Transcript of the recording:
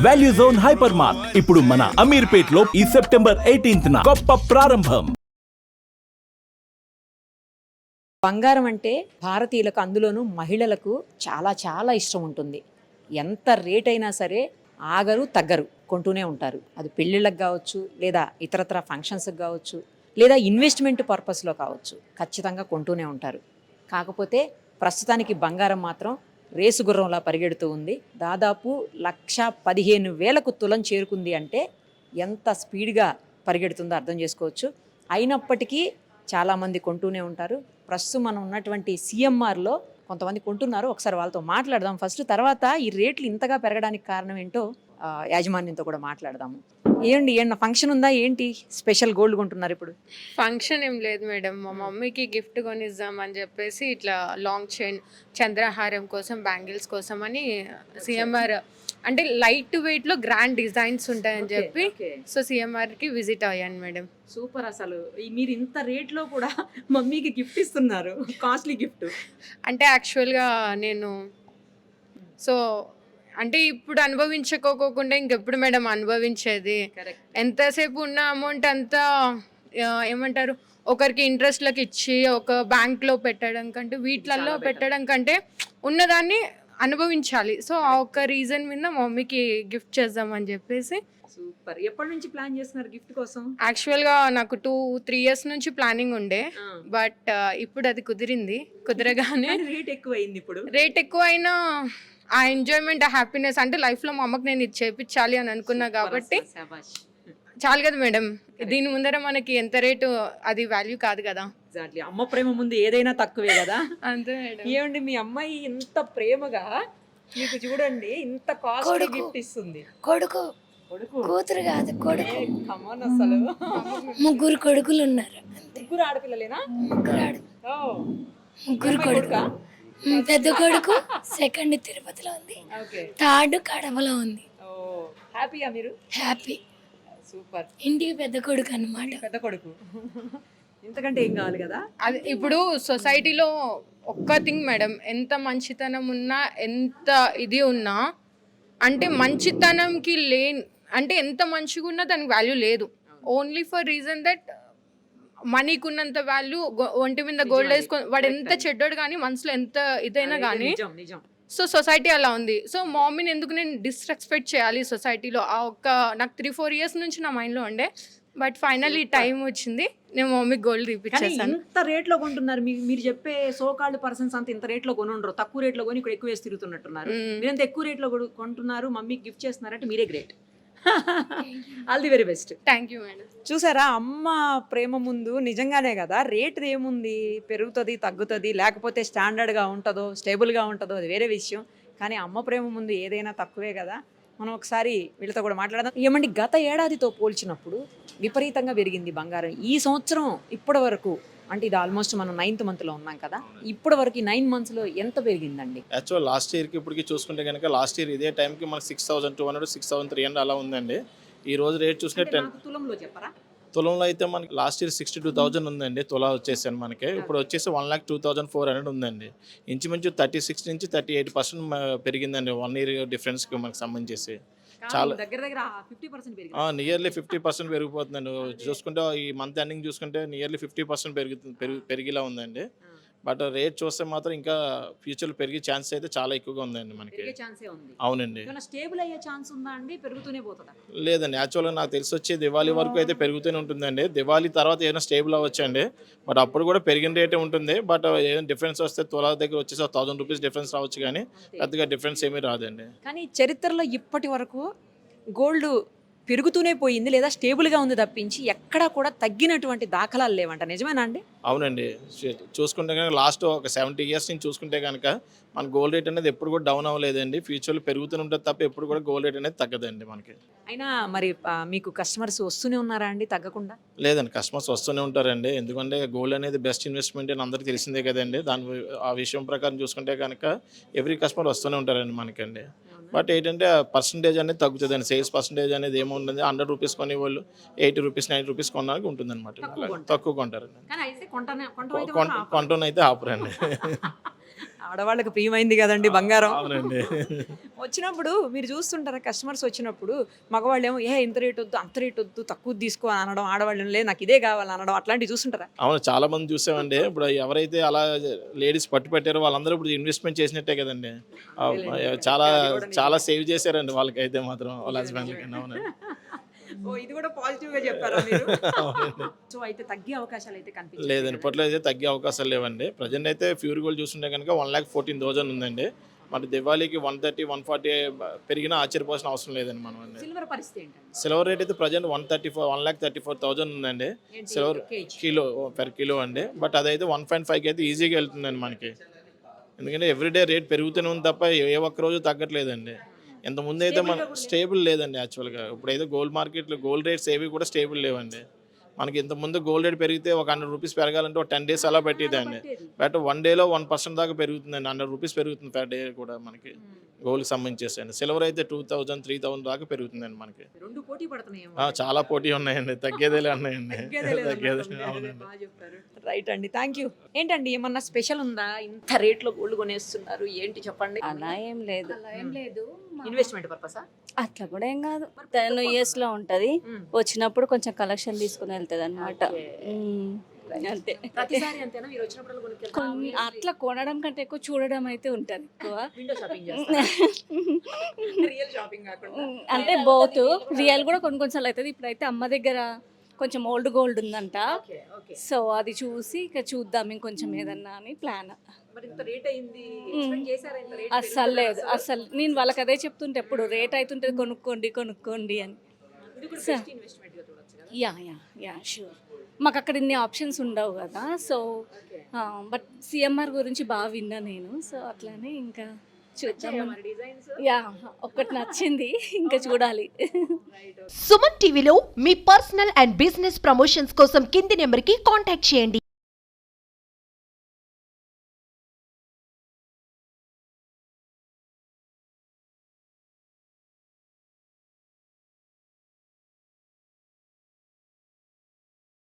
Value zone hyper mart ఇప్పుడు మన అమీర్పేట్ లో ఈ సెప్టెంబర్ 18న గొప్ప ప్రారంభం. బంగారం అంటే భారతీయులకు, అందులోనూ మహిళలకు చాలా చాలా ఇష్టం ఉంటుంది. ఎంత రేట్ అయినా సరే ఆగరు తగ్గరు, కొంటూనే ఉంటారు. అది పెళ్ళిళ్ళకి కావచ్చు, లేదా ఇతరత్ర ఫంక్షన్స్కి కావచ్చు, లేదా ఇన్వెస్ట్మెంట్ పర్పస్లో కావచ్చు, ఖచ్చితంగా కొంటూనే ఉంటారు. కాకపోతే ప్రస్తుతానికి బంగారం మాత్రం రేసు గుర్రంలా పరిగెడుతూ ఉంది. దాదాపు 1,15,000కు తులం చేరుకుంది అంటే ఎంత స్పీడ్గా పరిగెడుతుందో అర్థం చేసుకోవచ్చు. అయినప్పటికీ చాలామంది కొంటూనే ఉంటారు. ప్రస్తుతం మనం ఉన్నటువంటి సిఎంఆర్లో కొంతమంది కొంటున్నారు. ఒకసారి వాళ్ళతో మాట్లాడదాం ఫస్ట్, తర్వాత ఈ రేట్లు ఇంతగా పెరగడానికి కారణం ఏంటో యాజమాన్యంతో కూడా మాట్లాడదాము. ఏమన్నా ఫంక్షన్ ఉందా ఏంటి? స్పెషల్ గోల్డ్ కొంటున్నారు ఇప్పుడు? ఫంక్షన్ ఏం లేదు మేడం, మా మమ్మీకి గిఫ్ట్ కొనిద్దాం అని చెప్పేసి ఇట్లా లాంగ్ చైన్ చంద్రహారం కోసం, బ్యాంగిల్స్ కోసం అని సిఎంఆర్ అంటే లైట్ వెయిట్లో గ్రాండ్ డిజైన్స్ ఉంటాయని చెప్పి సో సిఎంఆర్కి విజిట్ అయ్యాను మేడం. సూపర్. అసలు మీరు ఇంత రేట్లో కూడా మమ్మీకి గిఫ్ట్ ఇస్తున్నారు, కాస్ట్లీ గిఫ్ట్. అంటే యాక్చువల్గా నేను సో అంటే ఇప్పుడు అనుభవించుకోకుండా ఇంకెప్పుడు మేడం అనుభవించేది? ఎంతసేపు ఉన్న అమౌంట్ అంతా ఏమంటారు, ఒకరికి ఇంట్రెస్ట్లకు ఇచ్చి ఒక బ్యాంక్లో పెట్టడం కంటే, వీటిలలో పెట్టడం కంటే ఉన్నదాన్ని అనుభవించాలి. సో ఆ ఒక్క రీజన్ మీద మమ్మీకి గిఫ్ట్ చేద్దామని చెప్పేసి. సూపర్. ఎప్పటి నుంచి ప్లాన్ చేస్తున్నారు గిఫ్ట్ కోసం? యాక్చువల్గా నాకు 2-3 years నుంచి ప్లానింగ్ ఉండే, బట్ ఇప్పుడు అది కుదరగానే రేట్ ఎక్కువైంది. ఇప్పుడు రేట్ ఎక్కువైనా ఆ ఎంజాయ్మెంట్, ఆ హ్యాపీనెస్ అంటే లైఫ్లో మా అమ్మకి నేను ఇది చేయించాలి అని అనుకున్నా కాబట్టి చాలు కదా మేడం. దీని ముందర మనకి ఎంత రేటు అది వాల్యూ కాదు కదా. ఎగ్జాక్ట్లీ. అమ్మ ప్రేమ ముందు ఏదైనా తక్కువే కదా. అంతే మేడం. ఏమండి మీ అమ్మాయి ఇంత ప్రేమగా మీకు చూడండి ఇంత కాస్ట్లీ గిఫ్ట్ ఇస్తుంది. కొడుకు కూతురు కాదు, కొడుకు. కమాన్. అసలు ముగ్గురు కొడుకులు ఉన్నారు. ముగ్గురు ఆడపిల్లలేనా? ముగ్గురు కొడుకు. పెద్ద కొడుకు సెకండ్ తిరుపతిలో ఉంది, థర్డ్ కడపలో ఉంది. హ్యాపీయా మీరు? హ్యాపీ. సూపర్. ఇంటికి పెద్ద కొడుకు అన్నమాట. పెద్ద కొడుకు. ఇంతకంటే ఏం కావాలి కదా. అది ఇప్పుడు సొసైటీలో ఒక్క థింగ్ మేడం, ఎంత మంచితనం ఉన్నా, ఎంత ఇది ఉన్నా, అంటే మంచితనంకి అంటే ఎంత మంచిగా ఉన్నా దానికి వాల్యూ లేదు. ఓన్లీ ఫర్ రీజన్ దట్ మనీకి ఉన్నంత వాల్యూ ఒంటి మీద గోల్డ్ వేసుకొని వాడు ఎంత చెడ్డోడు కానీ మనసులో ఎంత ఇదైనా కానీ. సో సొసైటీ అలా ఉంది. సో మమ్మీని ఎందుకు నేను డిస్రెస్పెక్ట్ చేయాలి సొసైటీలో? ఆ ఒక్క నాకు 3-4 years నుంచి నా మైండ్లో ఉండే, బట్ ఫైనల్లీ టైం వచ్చింది, నేను మమ్మీకి గోల్డ్ తీపిచ్చేసాను. ఇంత రేట్లో కొంటున్నారు. మీరు చెప్పే సోకాల్డ్ పర్సన్స్ అంత ఇంత రేట్లో కొనుండరు, తక్కువ రేట్లో కొని ఇక్కడ ఎక్కువ వేసి తిరుగుతున్నట్టున్నారు. మీరు ఎంత ఎక్కువ రేట్లో కొంటున్నారు, మమ్మీకి గిఫ్ట్ చేస్తున్నారంటే మీరే great. All the very best. Thank you madam. చూసారా, అమ్మ ప్రేమ ముందు నిజంగానే కదా రేట్ ఏముంది, పెరుగుతుంది తగ్గుతుంది, లేకపోతే స్టాండర్డ్గా ఉంటుందో స్టేబుల్గా ఉంటుందో అది వేరే విషయం. కానీ అమ్మ ప్రేమ ముందు ఏదైనా తక్కువే కదా. మనం ఒకసారి వీళ్ళతో కూడా మాట్లాడదాం. ఏమండి, గత ఏడాదితో పోల్చినప్పుడు విపరీతంగా పెరిగింది బంగారం. ఈ సంవత్సరం ఇప్పటి వరకు, అంటే ఇది ఆల్మోస్ట్ మనం 9th monthలో ఉన్నాం కదా, ఇప్పటి వరకు 9 monthsలో ఎంత పెరిగిందండి? యాక్చువల్ లాస్ట్ ఇయర్కి ఇప్పటికి చూసుకుంటే కనుక లాస్ట్ ఇయర్ ఇదే టైంకి మనకి 6,200 6,300 అలా ఉందండి. ఈ రోజు రేట్ చూసుకుంటే 10 తులంలో చెప్పరా? తులంలో అయితే మనకి లాస్ట్ ఇయర్ 62,000 ఉందండి. తులా వచ్చేసాను మనకి. ఇప్పుడు వచ్చేసి 1,02,400 ఉందండి. ఇంచుమించు 36 నుంచి 38% పెరిగిందండి 1 year డిఫరెన్స్కి మనకు సంబంధించి. చాలా దగ్గర దగ్గర 50% పెరిగింది. నియర్లీ 50% పెరిగిపోతుందండి. చూసుకుంటే ఈ మంత్ ఎండింగ్ చూసుకుంటే నియర్లీ 50% పెరిగిలా ఉందండి. బట్ రేట్ చూస్తే మాత్రం ఇంకా ఫ్యూచర్లో పెరిగే ఛాన్స్ అయితే చాలా ఎక్కువగా ఉందండి మనకి. అవునండి. స్టేబుల్ అయ్యే ఛాన్స్ ఉందా అండి? పెరుగుతూనే పోతుందా? లేదండి, యాక్చువల్గా నాకు తెలిసి వచ్చి దివాళీ వరకు అయితే పెరుగుతూనే ఉంటుందండి. దివాళీ తర్వాత ఏదైనా స్టేబుల్ అవ్వచ్చండి, బట్ అప్పుడు కూడా పెరిగిన రేటే ఉంటుంది. బట్ ఏదైనా డిఫరెన్స్ వస్తే తులా దగ్గర వచ్చేసి 1,000 రూపీస్ డిఫరెన్స్ రావచ్చు, కానీ పెద్దగా డిఫరెన్స్ ఏమీ రాదండి. కానీ చరిత్రలో ఇప్పటి వరకు గోల్డ్ పెరుగుతూనే పోయింది, లేదా స్టేబుల్గా ఉంది తప్పించి ఎక్కడా కూడా తగ్గినటువంటి దాఖలాలు లేవంట. నిజమేనా అండి? అవునండి. చూసుకుంటే కనుక లాస్ట్ ఒక 70 years నుంచి చూసుకుంటే కనుక మన గోల్డ్ రేట్ అనేది ఎప్పుడు కూడా డౌన్ అవ్వలేదండి. ఫ్యూచర్లో పెరుగుతూనే ఉంటుంది తప్ప ఎప్పుడు కూడా గోల్డ్ రేట్ అనేది తగ్గదండి మనకి. అయినా మరి మీకు కస్టమర్స్ వస్తూనే ఉన్నారా అండి తగ్గకుండా? లేదండి, కస్టమర్స్ వస్తూనే ఉంటారండి. ఎందుకంటే గోల్డ్ అనేది బెస్ట్ ఇన్వెస్ట్మెంట్ అని అందరికీ తెలిసిందే కదండి. ఆ విషయం ప్రకారం చూసుకుంటే కనుక ఎవ్రీ కస్టమర్ వస్తూనే ఉంటారండి మనకండి. బట్ ఏంటంటే పర్సంటేజ్ అనేది తగ్గుతుందండి. సేల్స్ పర్సంటేజ్ అనేది ఏముంటుంది, 100 రూపీస్ కొని వాళ్ళు 80 రూపీస్ 90 రూపీస్ కొనడానికి ఉంటుంది అనమాట. తక్కువ కొంటారండి. కొంటూనైతే ఆపరండి. ఆడవాళ్ళకి ప్రియమైంది కదండి బంగారం. అవునండి. వచ్చినప్పుడు మీరు చూస్తుంటారా కస్టమర్స్ వచ్చినప్పుడు మగవాళ్ళు ఏమో ఇంత రేట్ వద్దు అంత రేట్ వద్దు తక్కువ తీసుకో అని అనడం, ఆడవాళ్ళు లేదు నాకు ఇదే కావాలి అనడం, అట్లాంటివి చూస్తుంటారా? అవును, చాలా మంది చూసామండి. ఇప్పుడు ఎవరైతే అలా లేడీస్ పట్టు పెట్టారో వాళ్ళందరూ ఇప్పుడు ఇన్వెస్ట్మెంట్ చేసినట్టే కదండి. చాలా చాలా సేవ్ చేశారండి వాళ్ళకైతే మాత్రం వాళ్ళ హస్బెండ్లకి. అవునండి. ఇది కూడా పాజిటివ్ గా చెప్పారా మీరు? అవునండి. సో అయితే తగ్గే అవకాశాలు అయితే కనిపించలేదు. లేదండి, ఇప్పట్లో అయితే తగ్గే అవకాశాలు లేవండి. ప్రజెంట్ అయితే ప్యూర్ గోల్డ్ చూస్తుంటే కనుక 1,14,000 ఉందండి. మరి దివాళీకి 130, 140 పెరిగినా ఆశ్చర్యపోవాల్సిన అవసరం లేదండి మనం అండి. సిల్వర్ పరిస్థితి ఏంటండి? సిల్వర్ రేట్ అయితే ప్రజెంట్ 1,34,000 ఉందండి. ఏంటి? Silver KG? Kilo per kilo అండి. బట్ అదైతే 1.5కి అయితే ఈజీగా వెళ్తుందండి మనకి. ఎందుకంటే ఎవ్రీడే రేట్ పెరుగుతూనే ఉంది తప్ప ఏ ఒక్క రోజు తగ్గట్లేదండి. ఇంతకుముందు అయితే మన స్టేబుల్ లేదండి యాక్చువల్గా. ఇప్పుడైతే గోల్డ్ మార్కెట్లో గోల్డ్ రేట్స్ ఏవి కూడా స్టేబుల్ లేవండి. మనకి ఇంతకుముందు గోల్డ్ రేట్ పెరిగితే ఒక 100 రూపీస్ పెరగాలంటే ఒక 10 days అలా పెట్టేదండి. బట్ 1 dayలో 1% దాకా పెరుగుతుందండి. 100 రూపీస్ పెరుగుతుంది పర్ డే కూడా మనకి గోల్డ్కి సంబంధించేసండి. సిల్వర్ అయితే 2,000, 3,000 దాకా పెరుగుతుందండి మనకి. రెండు పోటీ పడుతున్నాయేమో. చాలా పోటీ ఉన్నాయండి, తగ్గేదేలే ఉన్నాయండి. రైట్ అండి, థ్యాంక్ యూ. ఏంటండి ఏమన్నా స్పెషల్ ఉందా? ఇంత రేట్లో గోల్డ్ కొనేస్తున్నారు ఏంటి చెప్పండి. అలా ఏం లేదు. ఇన్వెస్ట్మెంట్ పర్పసా? అట్లా కూడా ఏం కాదు. 10 years లో ఉంటది. వచ్చినప్పుడు కొంచెం కలెక్షన్ తీసుకుని వెళ్తుంది అనమాట. అంతే. ప్రతిసారి అంతేనా మీరు వచ్చినప్పుడు కొనుక్కెళ్తారా? అట్లా కొనడం కంటే ఎక్కువ చూడడం అయితే ఉంటది ఎక్కువ. విండో షాపింగ్ రియల్ షాపింగ్ కాకుండా. అంటే బోత్ రియల్ కూడా కొన్నిసార్లు అవుతుంది. ఇప్పుడైతే అమ్మ దగ్గర కొంచెం ఓల్డ్ గోల్డ్ ఉందంట. సో అది చూసి ఇక చూద్దాం ఇంకొంచెం ఏదన్నా అని ప్లాన్. మరి ఇంత రేట్ అయింది, ఎక్స్పెక్ట్ చేశారా ఇంత రేట్? అస్సలు లేదు. అసలు నేను వాళ్ళకి అదే చెప్తుంటే ఎప్పుడు రేట్ అవుతుంటుంది కొనుక్కోండి అని. ఇది కూడా బెస్ట్ ఇన్వెస్ట్మెంట్ గా చూడొచ్చు కదా. Yeah sure. మాకు అక్కడ ఇన్ని ఆప్షన్స్ ఉండవు కదా. సో బట్ సిఎంఆర్ గురించి బాగా విన్నా నేను. సో అట్లానే ఇంకా చూద్దాం. మరి డిజైన్స్ యా ఒక్కటి నచ్చింది, ఇంకా చూడాలి. సుమన్ టీవీలో మీ పర్సనల్ అండ్ బిజినెస్ ప్రమోషన్స్ కోసం కింది నెంబర్కి కాంటాక్ట్ చేయండి.